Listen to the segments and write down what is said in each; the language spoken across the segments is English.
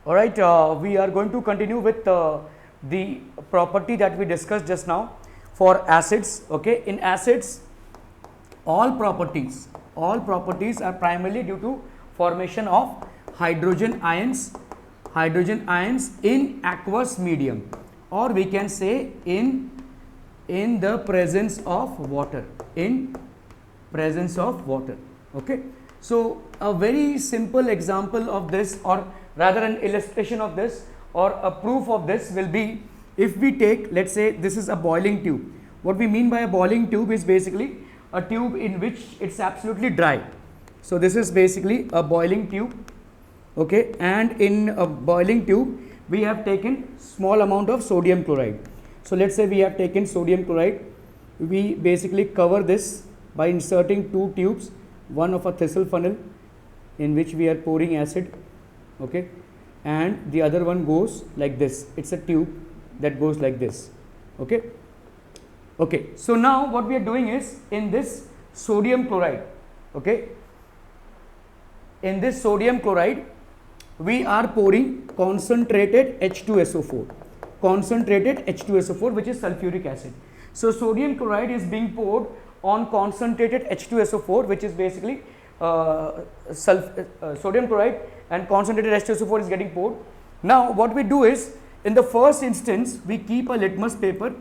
All right, we are going to continue with the property that we discussed just now for acids. Okay, in acids, all properties are primarily due to formation of hydrogen ions in aqueous medium, or we can say in the presence of water, okay. So a very simple example of this, or rather an illustration of this or a proof of this will be, if we take, let's say this is a boiling tube. What we mean by a boiling tube is basically a tube in which it's absolutely dry. So this is basically a boiling tube, okay, and in a boiling tube we have taken small amount of sodium chloride. So let's say we have taken sodium chloride. We basically cover this by inserting two tubes, one of a thistle funnel in which we are pouring acid, okay, and the other one goes like this. It's a tube that goes like this, okay. Okay, so now what we are doing is, in this sodium chloride, okay, in this sodium chloride we are pouring concentrated H2SO4, which is sulfuric acid. So sodium chloride is being poured on concentrated H2SO4, which is basically sodium chloride, and concentrated H2SO4 is getting poured. Now what we do is, in the first instance we keep a litmus paper,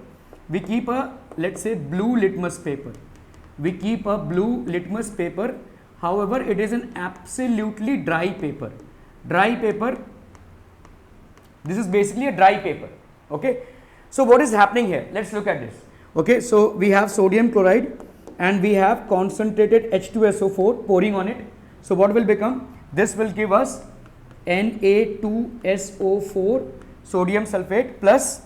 we keep a, let's say, blue litmus paper, however it is an absolutely dry paper, this is basically a dry paper, okay. So what is happening here? Let's look at this, okay. So we have sodium chloride and we have concentrated H2SO4 pouring on it. So what will become? This will give us Na2SO4 sodium sulfate plus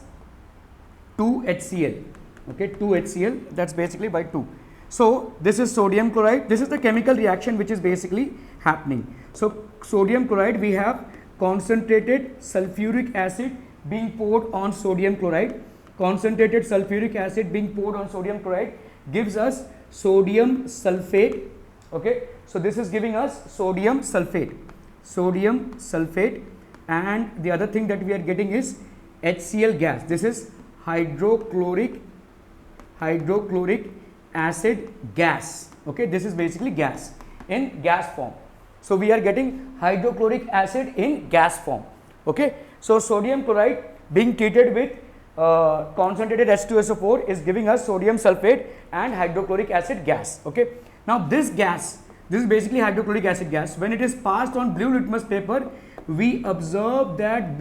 2HCl, okay, 2HCl, that's basically by 2. So this is sodium chloride, this is the chemical reaction which is basically happening. So sodium chloride, we have concentrated sulfuric acid being poured on sodium chloride. Concentrated sulfuric acid being poured on sodium chloride gives us sodium sulfate, okay. So this is giving us sodium sulfate, and the other thing that we are getting is HCl gas. This is hydrochloric acid gas, okay. This is basically gas in gas form. So we are getting hydrochloric acid in gas form, okay. So sodium chloride being treated with concentrated H2SO4 is giving us sodium sulfate and hydrochloric acid gas, okay. Now this gas, this is basically hydrochloric acid gas. When it is passed on blue litmus paper, we observe that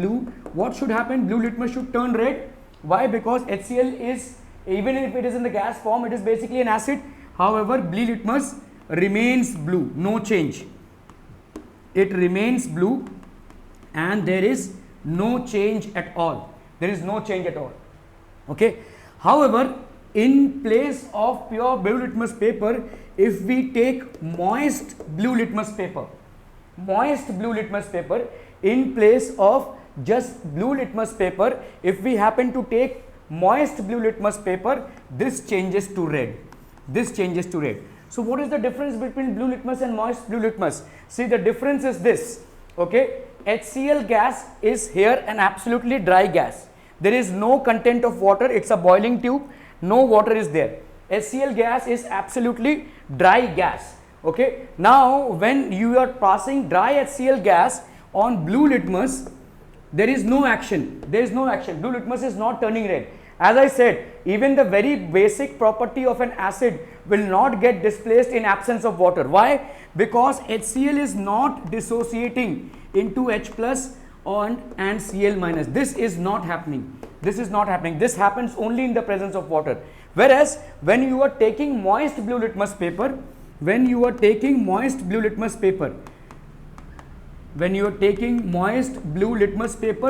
what should happen? Blue litmus should turn red. Why? Because HCl is, even if it is in the gas form, it is basically an acid. However, blue litmus remains blue, no change. It remains blue and there is no change at all. Okay. However, in place of pure blue litmus paper, if we take moist blue litmus paper, in place of just blue litmus paper, if we happen to take moist blue litmus paper, this changes to red. So what is the difference between blue litmus and moist blue litmus? See, the difference is this, okay. HCl gas is here an absolutely dry gas. There is no content of water. It's a boiling tube, no water is there. HCl gas is absolutely dry gas, okay. Now when you are passing dry HCl gas on blue litmus, there is no action. Blue litmus is not turning red. As I said, even the very basic property of an acid will not get displaced in absence of water. Why? Because HCl is not dissociating into H plus and Cl minus. This is not happening. This happens only in the presence of water. Whereas when you are taking moist blue litmus paper,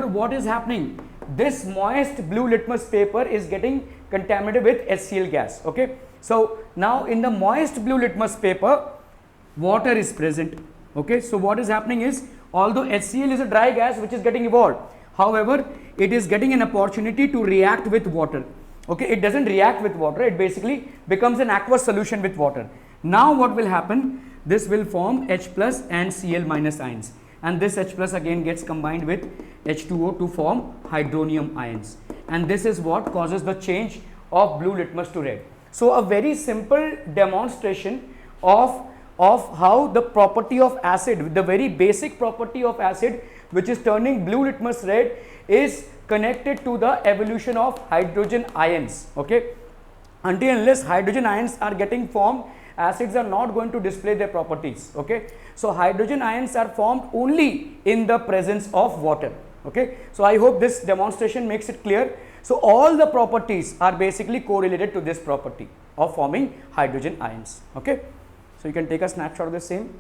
what is happening? This moist blue litmus paper is getting contaminated with HCl gas, okay. So now in the moist blue litmus paper, water is present, okay. So what is happening is, although HCl is a dry gas which is getting evolved, however it is getting an opportunity to react with water, okay. It doesn't react with water, it basically becomes an aqueous solution with water. Now what will happen? This will form H plus and Cl minus ions, and this H plus again gets combined with H2O to form hydronium ions, and this is what causes the change of blue litmus to red. So a very simple demonstration of how the property of acid, the very basic property of acid which is turning blue litmus red, is connected to the evolution of hydrogen ions. Okay, until and unless hydrogen ions are getting formed, acids are not going to display their properties. Okay, so hydrogen ions are formed only in the presence of water. Okay, so I hope this demonstration makes it clear. So all the properties are basically correlated to this property of forming hydrogen ions. Okay, so you can take a snapshot of the same.